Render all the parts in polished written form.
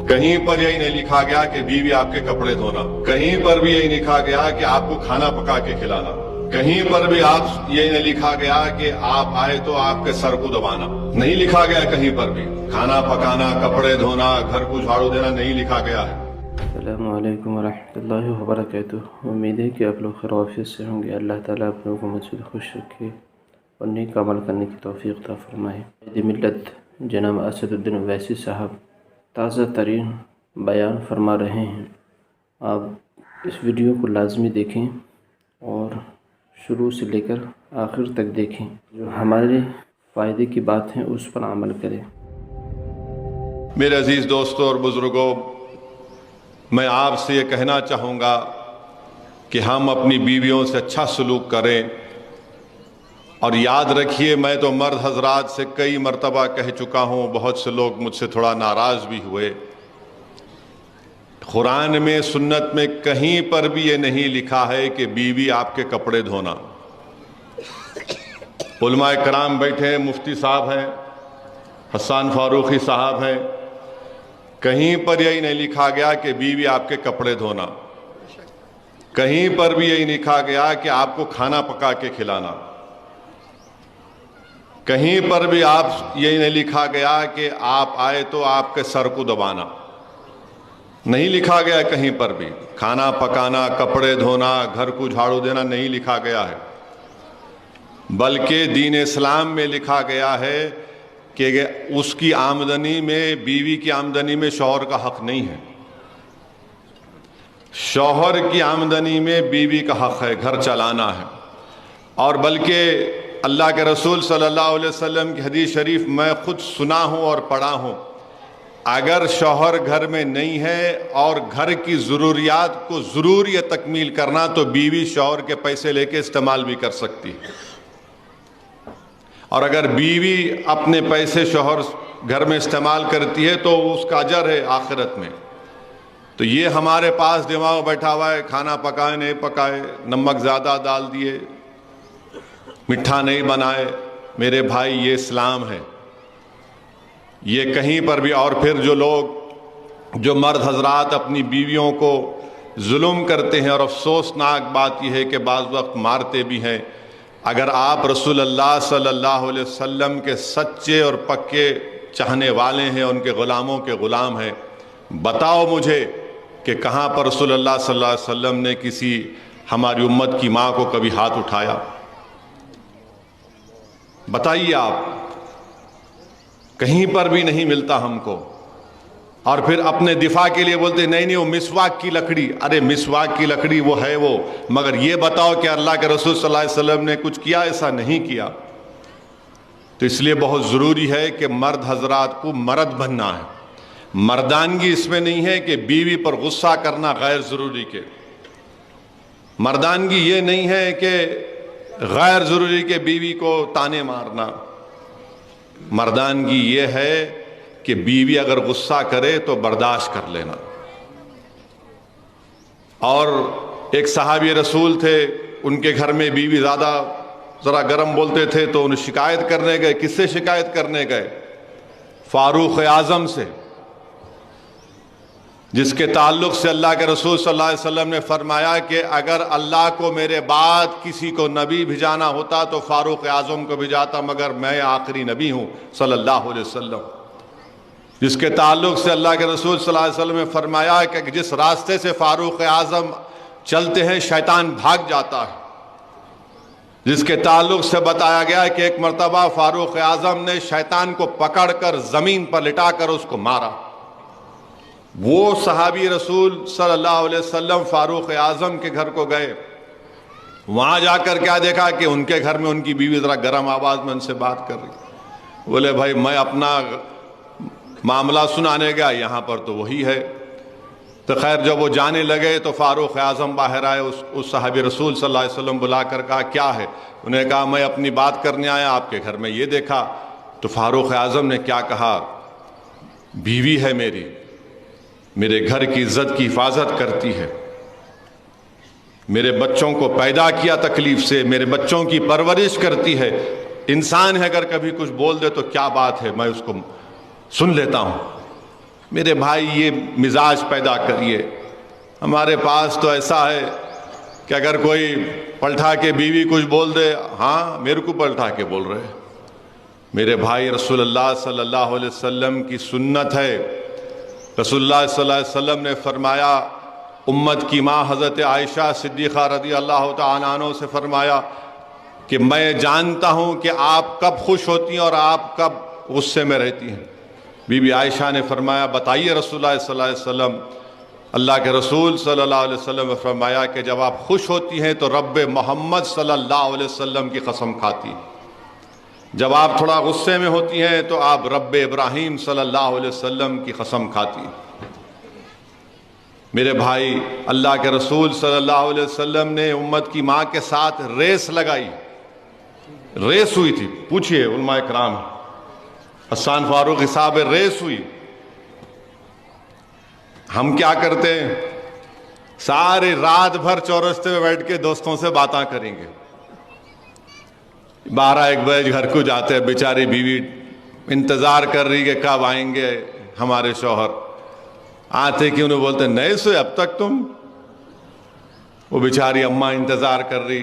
کہیں پر یہی نہیں لکھا گیا کہ بیوی آپ کے کپڑے دھونا، کہیں پر بھی یہی لکھا گیا کہ آپ کو کھانا پکا کے کھلانا، کہیں پر بھی آپ یہ نہیں لکھا گیا کہ آپ آئے تو آپ کے سر کو دبانا، نہیں لکھا گیا کہیں پر بھی۔ کھانا پکانا، کپڑے دھونا، گھر کو جھاڑو دینا نہیں لکھا گیا ہے۔ السلام علیکم ورحمۃ اللہ وبرکاتہ۔ امید ہے کہ آپ لوگ خیر و عافیت سے ہوں گے۔ اللہ تعالیٰ آپ لوگوں کو مزید خوش رکھے اور نیک عمل کرنے کی توفیق عطا فرمائے۔ قائد ملت جناب اسد الدین اویسی صاحب تازہ ترین بیان فرما رہے ہیں۔ آپ اس ویڈیو کو لازمی دیکھیں اور شروع سے لے کر آخر تک دیکھیں، جو ہمارے فائدے کی بات ہیں اس پر عمل کریں۔ میرے عزیز دوستوں اور بزرگوں، میں آپ سے یہ کہنا چاہوں گا کہ ہم اپنی بیویوں سے اچھا سلوک کریں، اور یاد رکھیے میں تو مرد حضرات سے کئی مرتبہ کہہ چکا ہوں، بہت سے لوگ مجھ سے تھوڑا ناراض بھی ہوئے، قرآن میں سنت میں کہیں پر بھی یہ نہیں لکھا ہے کہ بیوی آپ کے کپڑے دھونا۔ علماء کرام بیٹھے ہیں، مفتی صاحب ہیں، حسان فاروقی صاحب ہیں، کہیں پر یہی نہیں لکھا گیا کہ بیوی آپ کے کپڑے دھونا، کہیں پر بھی یہی لکھا گیا کہ آپ کو کھانا پکا کے کھلانا، کہیں پر بھی آپ یہی نہیں لکھا گیا کہ آپ آئے تو آپ کے سر کو دبانا، نہیں لکھا گیا کہیں پر بھی۔ کھانا پکانا، کپڑے دھونا، گھر کو جھاڑو دینا نہیں لکھا گیا ہے، بلکہ دین اسلام میں لکھا گیا ہے کہ اس کی آمدنی میں، بیوی کی آمدنی میں شوہر کا حق نہیں ہے۔ شوہر کی آمدنی میں بیوی کا حق ہے، گھر چلانا ہے۔ اور بلکہ اللہ کے رسول صلی اللہ علیہ وسلم کی حدیث شریف میں خود سنا ہوں اور پڑھا ہوں، اگر شوہر گھر میں نہیں ہے اور گھر کی ضروریات کو ضروری تکمیل کرنا، تو بیوی شوہر کے پیسے لے کے استعمال بھی کر سکتی ہے، اور اگر بیوی اپنے پیسے شوہر گھر میں استعمال کرتی ہے تو اس کا اجر ہے آخرت میں۔ تو یہ ہمارے پاس دماغ بیٹھا ہوا ہے، کھانا پکائے نہیں پکائے، نمک زیادہ ڈال دیے، میٹھا نہیں بنائے، میرے بھائی یہ اسلام ہے، یہ کہیں پر بھی۔ اور پھر جو مرد حضرات اپنی بیویوں کو ظلم کرتے ہیں، اور افسوسناک بات یہ ہے کہ بعض وقت مارتے بھی ہیں، اگر آپ رسول اللہ صلی اللہ علیہ وسلم کے سچے اور پکے چاہنے والے ہیں، ان کے غلاموں کے غلام ہیں، بتاؤ مجھے کہ کہاں پر رسول اللہ صلی اللہ علیہ وسلم نے کسی ہماری امت کی ماں کو کبھی ہاتھ اٹھایا؟ بتائیے آپ، کہیں پر بھی نہیں ملتا ہم کو۔ اور پھر اپنے دفاع کے لیے بولتے نہیں نہیں وہ مسواک کی لکڑی۔ ارے مسواک کی لکڑی وہ ہے وہ، مگر یہ بتاؤ کہ اللہ کے رسول صلی اللہ علیہ وسلم نے کچھ کیا؟ ایسا نہیں کیا۔ تو اس لیے بہت ضروری ہے کہ مرد حضرات کو مرد بننا ہے۔ مردانگی اس میں نہیں ہے کہ بیوی پر غصہ کرنا غیر ضروری کے، مردانگی یہ نہیں ہے کہ غیر ضروری کے بیوی کو تانے مارنا۔ مردانگی یہ ہے کہ بیوی اگر غصہ کرے تو برداشت کر لینا۔ اور ایک صحابی رسول تھے، ان کے گھر میں بیوی زیادہ ذرا گرم بولتے تھے، تو انہیں شکایت کرنے گئے۔ کس سے شکایت کرنے گئے؟ فاروق اعظم سے، جس کے تعلق سے اللہ کے رسول صلی اللہ علیہ وسلم نے فرمایا کہ اگر اللہ کو میرے بعد کسی کو نبی بھیجانا ہوتا تو فاروق اعظم کو بھیجاتا، مگر میں آخری نبی ہوں صلی اللہ علیہ وسلم۔ جس کے تعلق سے اللہ کے رسول صلی اللہ علیہ وسلم نے فرمایا کہ جس راستے سے فاروق اعظم چلتے ہیں شیطان بھاگ جاتا ہے۔ جس کے تعلق سے بتایا گیا کہ ایک مرتبہ فاروق اعظم نے شیطان کو پکڑ کر زمین پر لٹا کر اس کو مارا۔ وہ صحابی رسول صلی اللہ علیہ وسلم فاروق اعظم کے گھر کو گئے، وہاں جا کر کیا دیکھا کہ ان کے گھر میں ان کی بیوی ذرا گرم آواز میں ان سے بات کر رہی۔ بولے بھائی میں اپنا معاملہ سنانے گیا، یہاں پر تو وہی ہے۔ تو خیر جب وہ جانے لگے تو فاروق اعظم باہر آئے، اس صحابی رسول صلی اللہ علیہ وسلم بلا کر کہا کیا ہے؟ انہوں نے کہا میں اپنی بات کرنے آیا، آپ کے گھر میں یہ دیکھا۔ تو فاروق اعظم نے کیا کہا؟ بیوی ہے میری، میرے گھر کی عزت کی حفاظت کرتی ہے، میرے بچوں کو پیدا کیا تکلیف سے، میرے بچوں کی پرورش کرتی ہے، انسان ہے اگر کبھی کچھ بول دے تو کیا بات ہے، میں اس کو سن لیتا ہوں۔ میرے بھائی یہ مزاج پیدا کریے. ہمارے پاس تو ایسا ہے کہ اگر کوئی پلٹا کے بیوی کچھ بول دے، ہاں میرے کو پلٹا کے بول رہے. میرے بھائی رسول اللہ صلی اللہ علیہ وسلم کی سنت ہے. رسول اللہ صلی اللہ علیہ وسلم نے فرمایا، امت کی ماں حضرت عائشہ صدیقہ رضی اللہ تعالیٰ عنہ سے فرمایا کہ میں جانتا ہوں کہ آپ کب خوش ہوتی ہیں اور آپ کب غصے میں رہتی ہیں. بی بی عائشہ نے فرمایا بتائیے رسول اللہ صلی اللہ علیہ وسلم. اللہ کے رسول صلی اللہ علیہ وسلم نے فرمایا کہ جب آپ خوش ہوتی ہیں تو رب محمد صلی اللہ علیہ وسلم کی قسم کھاتی، جب آپ تھوڑا غصے میں ہوتی ہیں تو آپ رب ابراہیم صلی اللہ علیہ وسلم کی قسم کھاتی. میرے بھائی، اللہ کے رسول صلی اللہ علیہ وسلم نے امت کی ماں کے ساتھ ریس لگائی. ریس ہوئی تھی، پوچھئے علماء کرام، حسان فاروقی صاحب ریس ہوئی. ہم کیا کرتے ہیں؟ ساری رات بھر چورستے میں بیٹھ کے دوستوں سے باتاں کریں گے. 12-1 بجے گھر کو جاتے ہیں، بیچاری بیوی انتظار کر رہی کہ کب آئیں گے ہمارے شوہر. آتے کہ انہیں بولتے نہیں سوئے اب تک تم؟ وہ بیچاری اماں انتظار کر رہی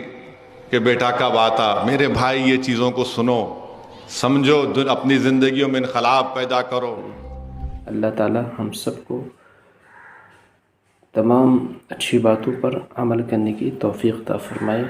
کہ بیٹا کب آتا. میرے بھائی یہ چیزوں کو سنو، سمجھو، اپنی زندگیوں میں انقلاب پیدا کرو. اللہ تعالی ہم سب کو تمام اچھی باتوں پر عمل کرنے کی توفیق عطا فرمائے.